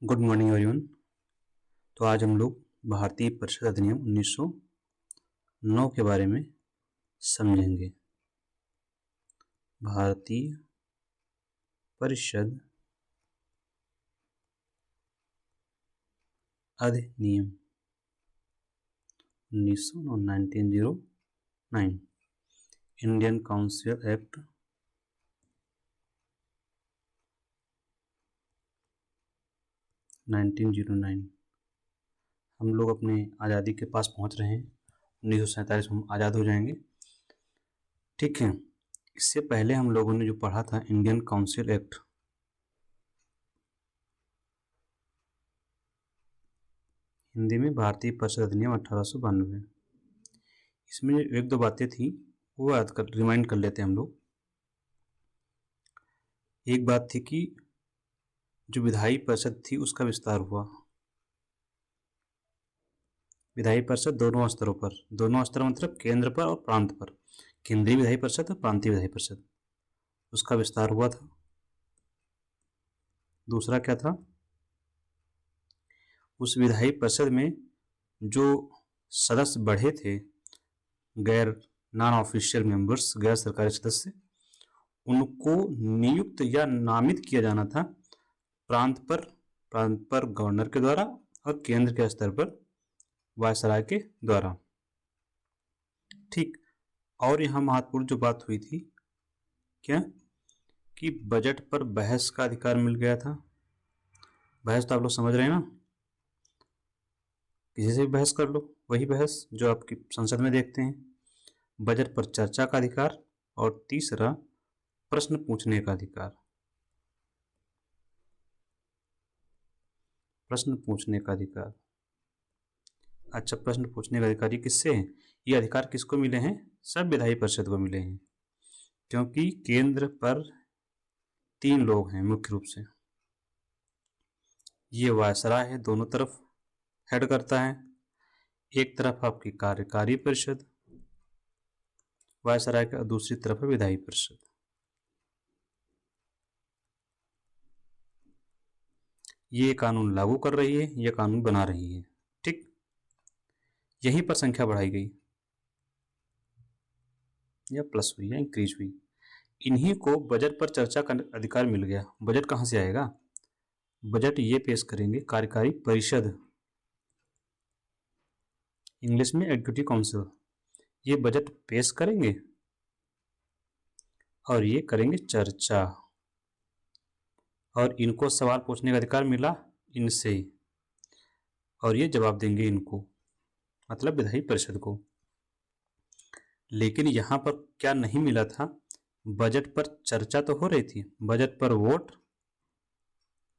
Good morning everyone. तो आज हम लोग भारतीय परिषद अधिनियम 1909 के बारे में समझेंगे। भारतीय परिषद अधिनियम 1909 इंडियन काउंसिल एक्ट 1909। हम लोग अपने आज़ादी के पास पहुंच रहे हैं। 1947 में हम आज़ाद हो जाएंगे। ठीक है, इससे पहले हम लोगों ने जो पढ़ा था इंडियन काउंसिल एक्ट, हिंदी में भारतीय परिषद अधिनियम 1892। इसमें एक दो बातें थी वो रिमाइंड कर लेते हैं हम लोग। एक बात थी कि जो विधायी परिषद थी उसका विस्तार हुआ। विधायी परिषद दोनों स्तरों पर, दोनों स्तर मतलब केंद्र पर और प्रांत पर, केंद्रीय विधायी परिषद और प्रांतीय विधायी परिषद, उसका विस्तार हुआ था। दूसरा क्या था, उस विधायी परिषद में जो सदस्य बढ़े थे, गैर नॉन ऑफिशियल मेंबर्स, गैर सरकारी सदस्य, उनको नियुक्त या नामित किया जाना था प्रांत पर गवर्नर के द्वारा और केंद्र के स्तर पर वायसराय के द्वारा। ठीक, और यहाँ महत्वपूर्ण जो बात हुई थी क्या, कि बजट पर बहस का अधिकार मिल गया था। बहस तो आप लोग समझ रहे हैं ना, किसी से भी बहस कर लो, वही बहस जो आपकी संसद में देखते हैं। बजट पर चर्चा का अधिकार और तीसरा प्रश्न पूछने का अधिकार। प्रश्न पूछने का अधिकार, अच्छा, प्रश्न पूछने का अधिकार ये किससे है? ये अधिकार किसको मिले हैं? सब विधायी परिषद को मिले हैं, क्योंकि केंद्र पर 3 लोग हैं मुख्य रूप से। ये वायसराय है, दोनों तरफ हेड करता है। एक तरफ आपकी कार्यकारी परिषद वायसराय का, दूसरी तरफ है विधायी परिषद। ये कानून लागू कर रही है, ये कानून बना रही है। ठीक, यहीं पर संख्या बढ़ाई गई या प्लस हुई या इंक्रीज हुई। इन्हीं को बजट पर चर्चा का अधिकार मिल गया। बजट कहां से आएगा? बजट ये पेश करेंगे कार्यकारी परिषद, इंग्लिश में एग्जीक्यूटिव काउंसिल। ये बजट पेश करेंगे और ये करेंगे चर्चा, और इनको सवाल पूछने का अधिकार मिला इनसे, और ये जवाब देंगे इनको, मतलब विधायी परिषद को। लेकिन यहां पर क्या नहीं मिला था? बजट पर चर्चा तो हो रही थी, बजट पर वोट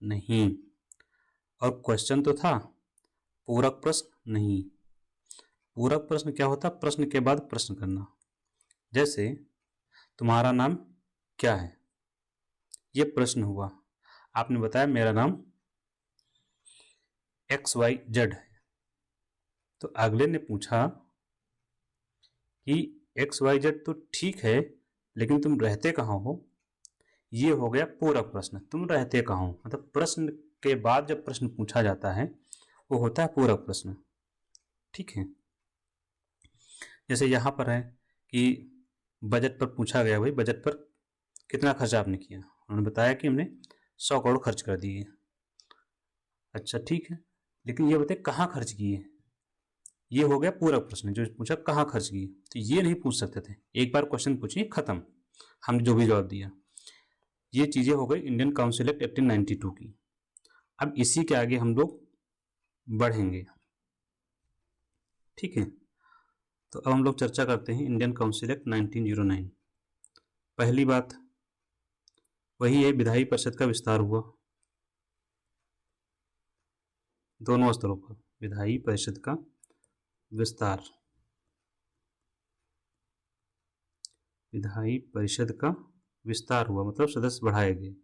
नहीं, और क्वेश्चन तो था, पूरक प्रश्न नहीं। पूरक प्रश्न क्या होता? प्रश्न के बाद प्रश्न करना। जैसे तुम्हारा नाम क्या है, ये प्रश्न हुआ, आपने बताया मेरा नाम XYZ है, तो अगले ने पूछा कि XYZ तो ठीक है, लेकिन तुम रहते कहाँ हो? ये हो गया पूरक प्रश्न। तुम रहते कहाँ हो, मतलब प्रश्न के बाद जब प्रश्न पूछा जाता है वो होता है पूरक प्रश्न। ठीक है, जैसे यहाँ पर है कि बजट पर पूछा गया, भाई बजट पर कितना खर्चा आपने किया? उन्होंने बताया कि हमने 100 करोड़ खर्च कर दिए। अच्छा ठीक है, लेकिन ये बताए कहाँ खर्च किए? ये हो गया पूरक प्रश्न, जो पूछा कहाँ खर्च किए, तो ये नहीं पूछ सकते थे। एक बार क्वेश्चन पूछिए, खत्म, हम जो भी जवाब दिया। ये चीजें हो गई इंडियन काउंसिल एक्ट 1892 की। अब इसी के आगे हम लोग बढ़ेंगे। ठीक है, तो अब हम लोग चर्चा करते हैं इंडियन काउंसिल एक्ट 1909। पहली बात वही है, विधायी परिषद का विस्तार हुआ दोनों स्तरों पर। विधायी परिषद का विस्तार, विधायी परिषद का विस्तार हुआ मतलब सदस्य बढ़ाए गए।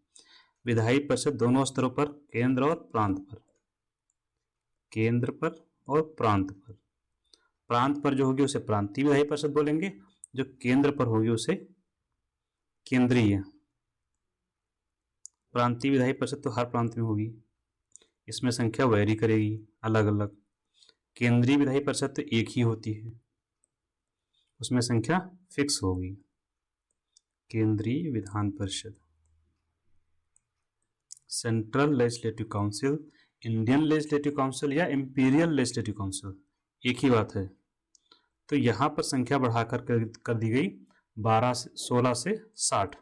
विधायी परिषद दोनों स्तरों पर, केंद्र और प्रांत पर, केंद्र पर और प्रांत पर। प्रांत पर जो होगी उसे प्रांतीय विधायी परिषद बोलेंगे, जो केंद्र पर होगी उसे केंद्रीय। प्रांतीय विधायी परिषद तो हर प्रांत में होगी, इसमें संख्या वेरी करेगी अलग अलग। केंद्रीय विधायी परिषद तो एक ही होती है, उसमें संख्या फिक्स होगी। केंद्रीय Vidhan Parishad, central legislative council, Indian legislative council या इंपीरियल लेजिस्लेटिव काउंसिल, एक ही बात है। तो यहां पर संख्या बढ़ाकर कर दी गई 16 से 60।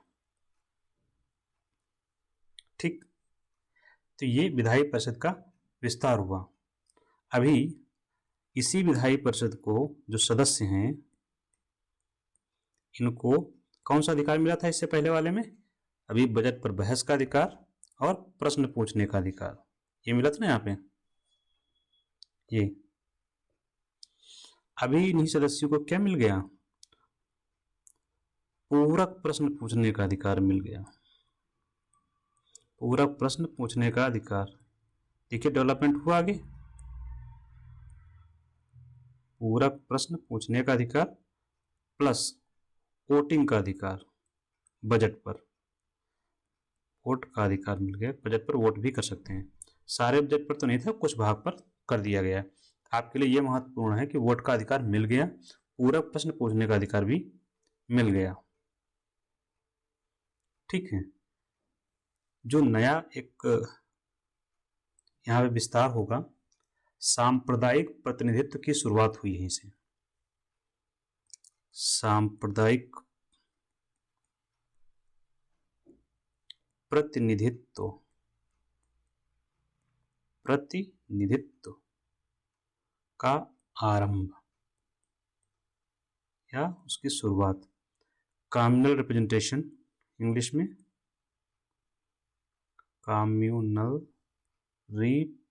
ठीक, तो ये विधायी परिषद का विस्तार हुआ। अभी इसी विधायी परिषद को जो सदस्य हैं, इनको कौन सा अधिकार मिला था इससे पहले वाले में? अभी बजट पर बहस का अधिकार और प्रश्न पूछने का अधिकार, ये मिला था ना यहाँ पे। ये अभी इन्हीं सदस्यों को क्या मिल गया? पूरक प्रश्न पूछने का अधिकार मिल गया। पूरक प्रश्न पूछने का अधिकार, देखिए डेवलपमेंट हुआ आगे। पूरक प्रश्न पूछने का अधिकार प्लस वोटिंग का अधिकार, बजट पर वोट का अधिकार मिल गया। बजट पर वोट भी कर सकते हैं, सारे बजट पर तो नहीं था, कुछ भाग पर कर दिया गया। आपके लिए यह महत्वपूर्ण है कि वोट का अधिकार मिल गया, पूरक प्रश्न पूछने का अधिकार भी मिल गया। ठीक है, जो नया एक यहाँ पे विस्तार होगा, सांप्रदायिक प्रतिनिधित्व की शुरुआत हुई है इसे। सांप्रदायिक प्रतिनिधित्व, प्रतिनिधित्व का आरंभ या उसकी शुरुआत, कम्युनल रिप्रेजेंटेशन, इंग्लिश में कम्युनल रिप्रेजेंटेशन।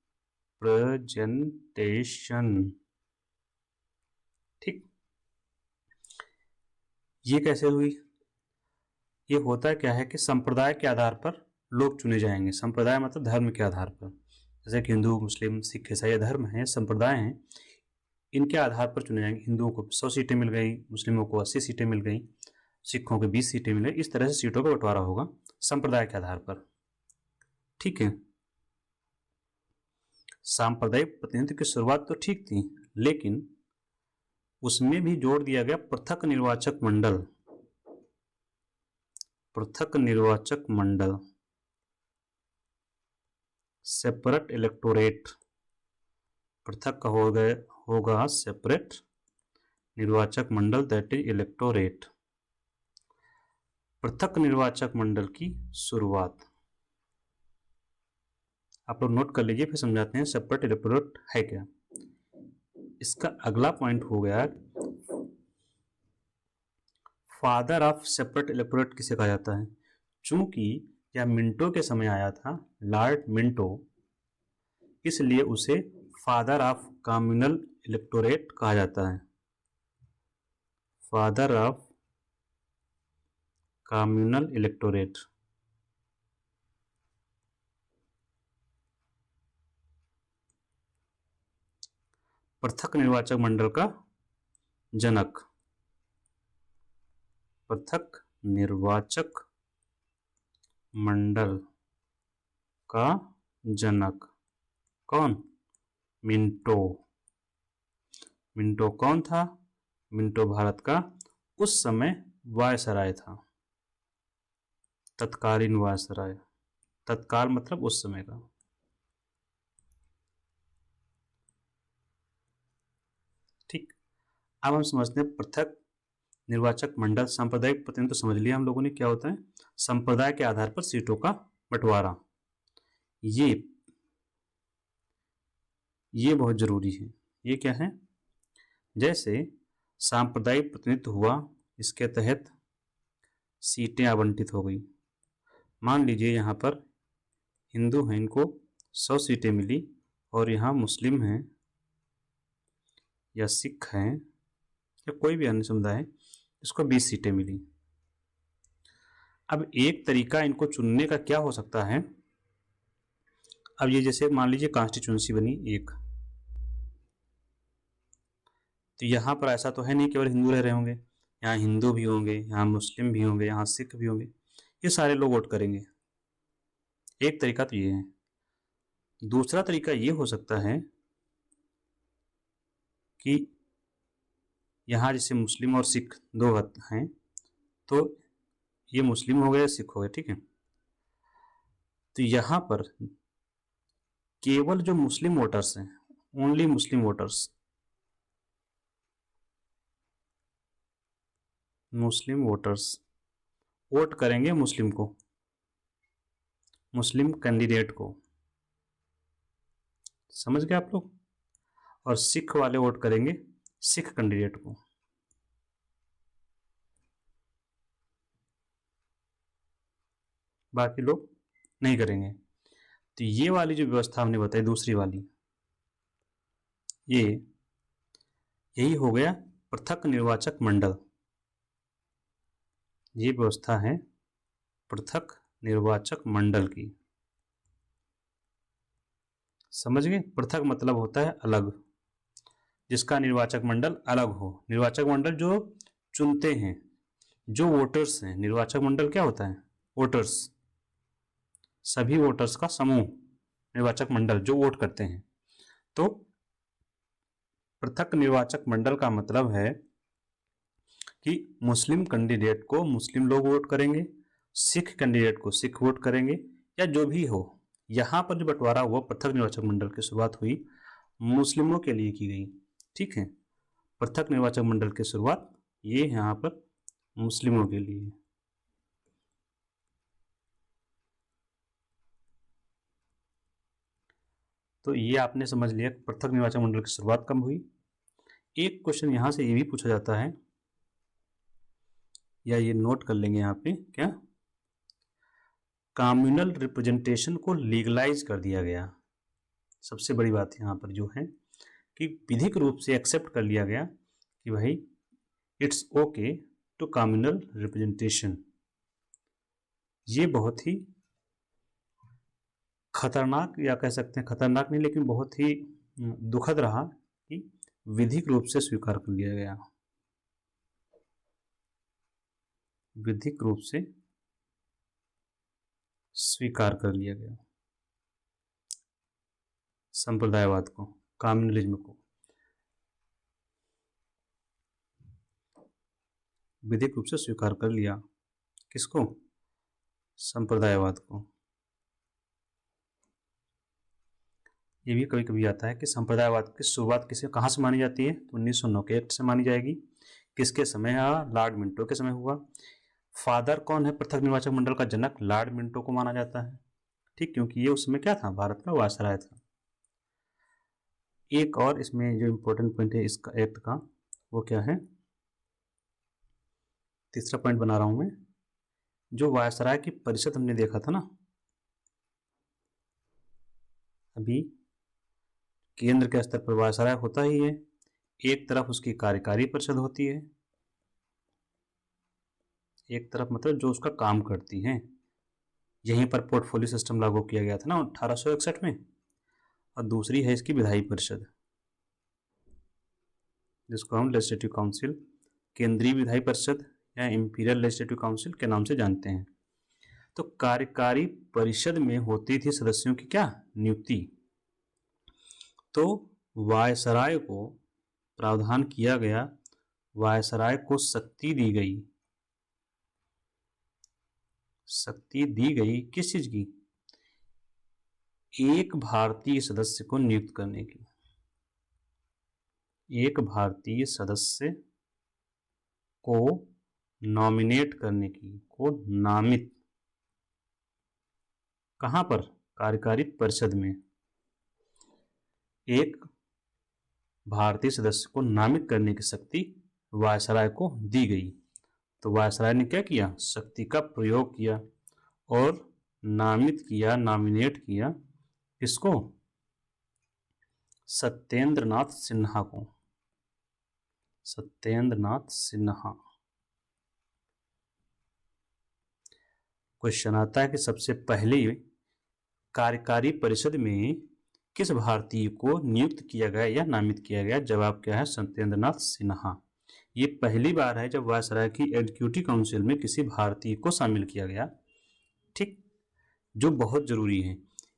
ठीक, ये कैसे हुई? ये होता क्या है कि संप्रदाय के आधार पर लोग चुने जाएंगे। संप्रदाय मतलब धर्म के आधार पर, जैसे कि हिंदू, मुस्लिम, सिख, ईसाई धर्म है, संप्रदाय हैं, इनके आधार पर चुने जाएंगे। हिंदुओं को 100 सीटें मिल गई, मुस्लिमों को 80 सीटें मिल गई, सिखों को 20 सीटें मिल गई। इस तरह से सीटों का बंटवारा होगा संप्रदाय के आधार पर। ठीक है, सांप्रदायिक प्रतिनिधित्व की शुरुआत तो ठीक थी, लेकिन उसमें भी जोड़ दिया गया पृथक निर्वाचक मंडल। पृथक निर्वाचक मंडल, सेपरेट इलेक्टोरेट, पृथक का होगा सेपरेट निर्वाचक मंडल, दैट इज इलेक्टोरेट। पृथक निर्वाचक मंडल की शुरुआत आप लोग नोट कर लीजिए, फिर समझाते हैं सेपरेट इलेक्टोरेट है क्या। इसका अगला पॉइंट हो गया फादर ऑफ सेपरेट इलेक्टोरेट किसे कहा जाता है? चूंकि यह मिंटो के समय आया था, लॉर्ड मिंटो, इसलिए उसे फादर ऑफ कम्युनल इलेक्टोरेट कहा जाता है। Father of communal electorate. पृथक निर्वाचक मंडल का जनक, पृथक निर्वाचक मंडल का जनक कौन? मिंटो। मिंटो कौन था? मिंटो भारत का उस समय वायसराय था, तत्कालीन वायसराय। तत्काल मतलब उस समय का। ठीक, अब हम समझते हैं पृथक निर्वाचक मंडल। सांप्रदायिक प्रतिनिधित्व तो समझ लिया हम लोगों ने क्या होता है, संप्रदाय के आधार पर सीटों का बंटवारा। ये बहुत जरूरी है। ये क्या है? जैसे सांप्रदायिक प्रतिनिधित्व हुआ, इसके तहत सीटें आवंटित हो गई। मान लीजिए यहाँ पर हिंदू हैं, इनको 100 सीटें मिली, और यहाँ मुस्लिम हैं या सिख हैं या कोई भी अन्य समुदाय है, इसको 20 सीटें मिली। अब एक तरीका इनको चुनने का क्या हो सकता है? अब ये जैसे मान लीजिए कॉन्स्टिट्यूंसी बनी एक, तो यहाँ पर ऐसा तो है नहीं केवल हिंदू रह रहे होंगे, यहाँ हिंदू भी होंगे, यहाँ मुस्लिम भी होंगे, यहाँ सिख भी होंगे, ये सारे लोग वोट करेंगे। एक तरीका तो ये है। दूसरा तरीका ये हो सकता है कि यहाँ जैसे मुस्लिम और सिख दो हैं, तो ये मुस्लिम हो गए, सिख हो गए, ठीक है। तो यहाँ पर केवल जो मुस्लिम वोटर्स हैं, ओनली मुस्लिम वोटर्स, मुस्लिम वोटर्स वोट करेंगे मुस्लिम को, मुस्लिम कैंडिडेट को, समझ गए आप लोग। और सिख वाले वोट करेंगे सिख कैंडिडेट को। बाकी लोग नहीं करेंगे। तो ये वाली जो व्यवस्था हमने बताई दूसरी वाली, ये यही हो गया पृथक निर्वाचक मंडल। ये व्यवस्था है पृथक निर्वाचक मंडल की, समझ गए। पृथक मतलब होता है अलग, जिसका निर्वाचक मंडल अलग हो। निर्वाचक मंडल जो चुनते हैं, जो वोटर्स हैं। निर्वाचक मंडल क्या होता है? वोटर्स, सभी वोटर्स का समूह निर्वाचक मंडल, जो वोट करते हैं। तो पृथक निर्वाचक मंडल का मतलब है कि मुस्लिम कैंडिडेट को मुस्लिम लोग वोट करेंगे, सिख कैंडिडेट को सिख वोट करेंगे, या जो भी हो। यहाँ पर जो बंटवारा हुआ पृथक निर्वाचक मंडल की शुरुआत हुई मुस्लिमों के लिए की गई, ठीक है। पृथक निर्वाचक मंडल की शुरुआत ये यहाँ पर मुस्लिमों के लिए। तो ये आपने समझ लिया पृथक निर्वाचक मंडल की शुरुआत कब हुई। एक क्वेश्चन यहाँ से ये भी पूछा जाता है, या ये नोट कर लेंगे यहाँ पे, क्या कम्युनल रिप्रेजेंटेशन को लीगलाइज कर दिया गया। सबसे बड़ी बात यहाँ पर जो है कि विधिक रूप से एक्सेप्ट कर लिया गया कि भाई it's okay to communal representation. ये बहुत ही खतरनाक, या कह सकते हैं खतरनाक नहीं, लेकिन बहुत ही दुखद रहा कि विधिक रूप से स्वीकार कर लिया गया, विधिक रूप से स्वीकार कर लिया गया संप्रदायवाद को, कम्युनलिज्म को विधिक रूप से स्वीकार कर लिया। किसको? संप्रदायवाद को। ये भी कभी कभी आता है कि संप्रदायवाद की शुरुआत किसे कहाँ से मानी जाती है, तो 1909 के एक्ट से मानी जाएगी। किसके समय हुआ? लॉर्ड मिंटो के समय हुआ। फादर कौन है पृथक निर्वाचक मंडल का जनक? लॉर्ड मिंटो को माना जाता है, ठीक, क्योंकि ये उस समय क्या था, भारत का वायसराय था। एक और इसमें जो इम्पोर्टेंट पॉइंट है इसका एक्ट का, वो क्या है, तीसरा पॉइंट बना रहा हूं मैं, जो वायसराय की परिषद हमने देखा था ना अभी, केंद्र के स्तर पर वायसराय होता ही है। एक तरफ उसकी कार्यकारी परिषद होती है, एक तरफ मतलब जो उसका काम करती है। यहीं पर पोर्टफोलियो सिस्टम लागू किया गया था ना 1861 में। और दूसरी है इसकी विधायी परिषद, जिसको हम लेजिस्लेटिव काउंसिल, केंद्रीय विधायी परिषद या इंपीरियल लेजिस्लेटिव काउंसिल के नाम से जानते हैं। तो कार्यकारी परिषद में होती थी सदस्यों की क्या नियुक्ति। तो वायसराय को प्रावधान किया गया, वायसराय को शक्ति दी गई, शक्ति दी गई किस चीज की, एक भारतीय सदस्य को नियुक्त करने की, एक भारतीय सदस्य को नॉमिनेट करने की, को नामित, कहां पर, कार्यकारी परिषद में एक भारतीय सदस्य को नामित करने की शक्ति वायसराय को दी गई। तो वायसराय ने क्या किया, शक्ति का प्रयोग किया और नामित किया, नॉमिनेट किया किसको, सत्येंद्रनाथ सिन्हा को, सत्येंद्रनाथ सिन्हा। क्वेश्चन आता है कि सबसे पहले कार्यकारी परिषद में किस भारतीय को नियुक्त किया गया या नामित किया गया? जवाब क्या है, सत्येंद्रनाथ सिन्हा। ये पहली बार है जब वायसराय की एग्जीक्यूटिव काउंसिल में किसी भारतीय को शामिल किया गया, ठीक, जो बहुत जरूरी है।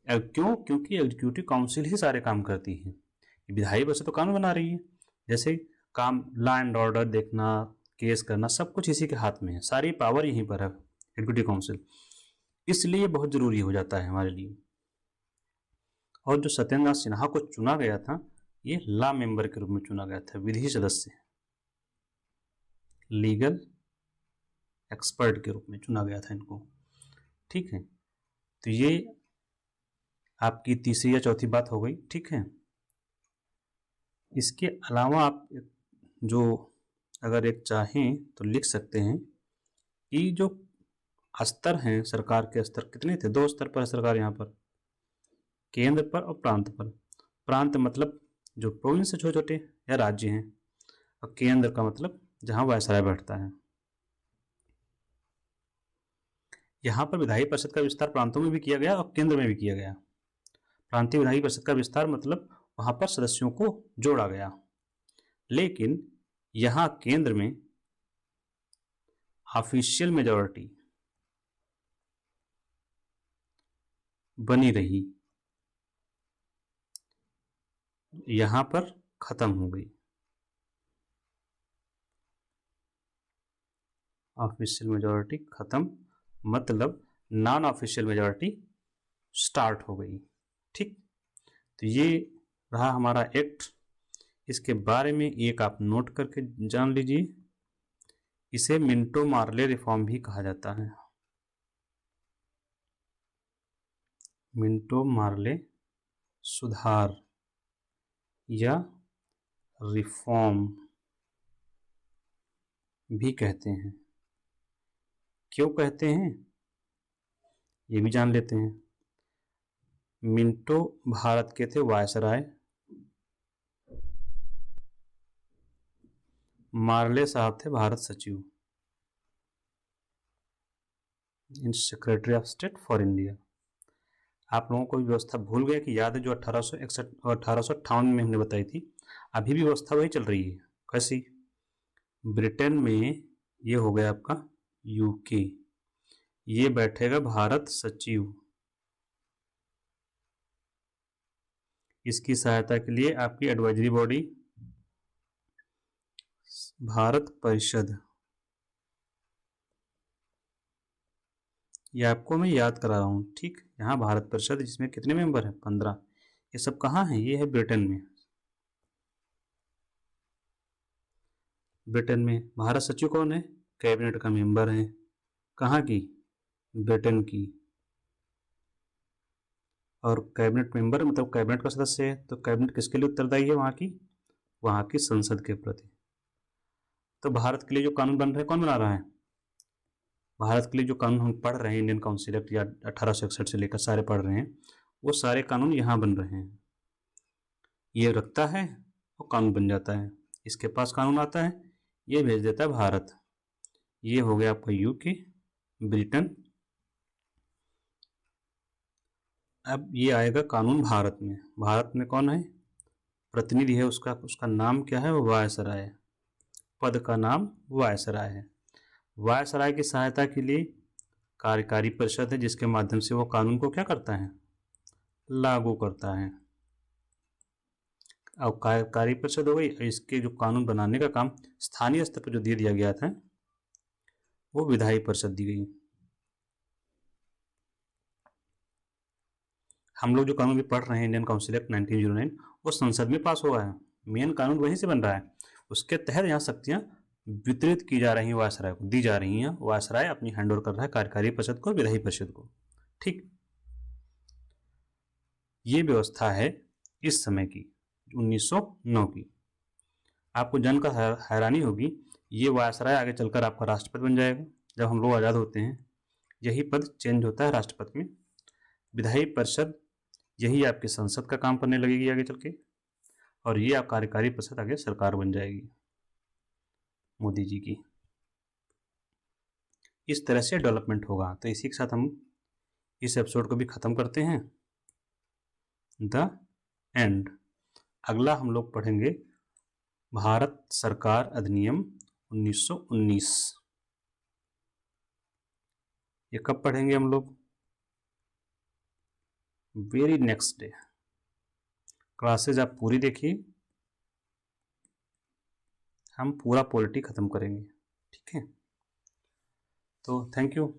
क्यों? क्योंकि एग्जीक्यूटिव काउंसिल ही सारे काम करती है। विधायी परिषद तो कानून बना रही है, जैसे काम लॉ एंड ऑर्डर देखना, केस करना, सब कुछ इसी के हाथ में है, सारी पावर यहीं पर है एग्जीक्यूटिव काउंसिल, इसलिए बहुत जरूरी हो जाता है हमारे लिए। और जो सत्येंद्र नाथ सिन्हा को चुना गया था, ये लॉ मेंबर के रूप में चुना गया था, विधि सदस्य, लीगल एक्सपर्ट के रूप में चुना गया था इनको। ठीक है, तो ये आपकी तीसरी या चौथी बात हो गई। ठीक है, इसके अलावा आप जो अगर एक चाहें तो लिख सकते हैं कि जो स्तर हैं सरकार के, स्तर कितने थे? 2 स्तर पर है सरकार यहाँ पर, केंद्र पर और प्रांत पर। प्रांत मतलब जो प्रोविंस से छोटे छोटे या राज्य हैं, और केंद्र का मतलब जहाँ वायसराय बैठता है। यहाँ पर विधायी परिषद का विस्तार प्रांतों में भी किया गया और केंद्र में भी किया गया। प्रांतीय विधायी परिषद का विस्तार मतलब वहाँ पर सदस्यों को जोड़ा गया, लेकिन यहाँ केंद्र में ऑफिशियल मेजॉरिटी बनी रही, यहाँ पर खत्म हो गई। ऑफिशियल मेजॉरिटी खत्म मतलब नॉन ऑफिशियल मेजॉरिटी स्टार्ट हो गई। ठीक, तो ये रहा हमारा एक्ट। इसके बारे में एक आप नोट करके जान लीजिए, इसे मिंटो मार्ले रिफॉर्म भी कहा जाता है। मिंटो मार्ले सुधार या रिफॉर्म भी कहते हैं। क्यों कहते हैं ये भी जान लेते हैं। मिंटो भारत के थे वायसराय, मार्ले साहब थे भारत सचिव, in secretary of state for India. आप लोगों को व्यवस्था भूल गए कि याद है जो 1861 और 1858 में हमने बताई थी, अभी भी व्यवस्था वही चल रही है। कैसी? ब्रिटेन में ये हो गया आपका यूके, ये बैठेगा भारत सचिव, इसकी सहायता के लिए आपकी एडवाइजरी बॉडी भारत परिषद, ये आपको मैं याद करा रहा हूँ। ठीक, यहाँ भारत परिषद जिसमें कितने मेंबर हैं? 15। ये सब कहाँ है? ये है ब्रिटेन में। ब्रिटेन में भारत सचिव कौन है? कैबिनेट का मेंबर है। कहाँ की? ब्रिटेन की। और कैबिनेट मेंबर मतलब कैबिनेट का सदस्य है, तो कैबिनेट किसके लिए उत्तरदायी है? वहाँ की संसद के प्रति। तो भारत के लिए जो कानून बन रहे हैं कौन बना रहा है? भारत के लिए जो कानून हम पढ़ रहे हैं, इंडियन काउंसिल एक्ट या 1861 से लेकर सारे पढ़ रहे हैं, वो सारे कानून यहाँ बन रहे हैं। ये रखता है वो कानून बन जाता है, इसके पास कानून आता है, ये भेज देता है भारत। ये हो गया आपका यूके, ब्रिटेन। अब ये आएगा कानून भारत में। भारत में कौन है? प्रतिनिधि है उसका नाम क्या है? वो वायसराय, पद का नाम वायसराय है। वायसराय की सहायता के लिए कार्यकारी परिषद है, जिसके माध्यम से वो कानून को क्या करता है? लागू करता है। अब कार्यकारी परिषद हो गई, इसके जो कानून बनाने का काम स्थानीय स्तर पर जो दे दिया गया था, वो विधायी परिषद दी गई। हम लोग जो कानून भी पढ़ रहे हैं, इंडियन काउंसिल एक्ट 1909, वो संसद में पास हुआ है, मेन कानून वहीं से बन रहा है। उसके तहत यहाँ शक्तियाँ वितरित की जा रही हैं, वायसराय को दी जा रही हैं। वायसराय अपनी हैंड ओवर कर रहा है कार्यकारी परिषद को, विधायी परिषद को। ठीक, ये व्यवस्था है इस समय की, 1909 की। आपको जानकर हैरानी होगी, ये वायसराय आगे चलकर आपका राष्ट्रपति बन जाएगा। जब हम लोग आज़ाद होते हैं, यही पद चेंज होता है राष्ट्रपति में। विधायी परिषद यही आपकी संसद का काम करने लगेगी आगे चल के, और ये आप कार्यकारी परिषद आगे सरकार बन जाएगी मोदी जी की। इस तरह से डेवलपमेंट होगा। तो इसी के साथ हम इस एपिसोड को भी ख़त्म करते हैं। The end. अगला हम लोग पढ़ेंगे भारत सरकार अधिनियम 1919। ये कब पढ़ेंगे हम लोग? Very next day. क्लासेज आप पूरी देखिए, हम पूरा पॉलिटी ख़त्म करेंगे, ठीक है। तो थैंक यू।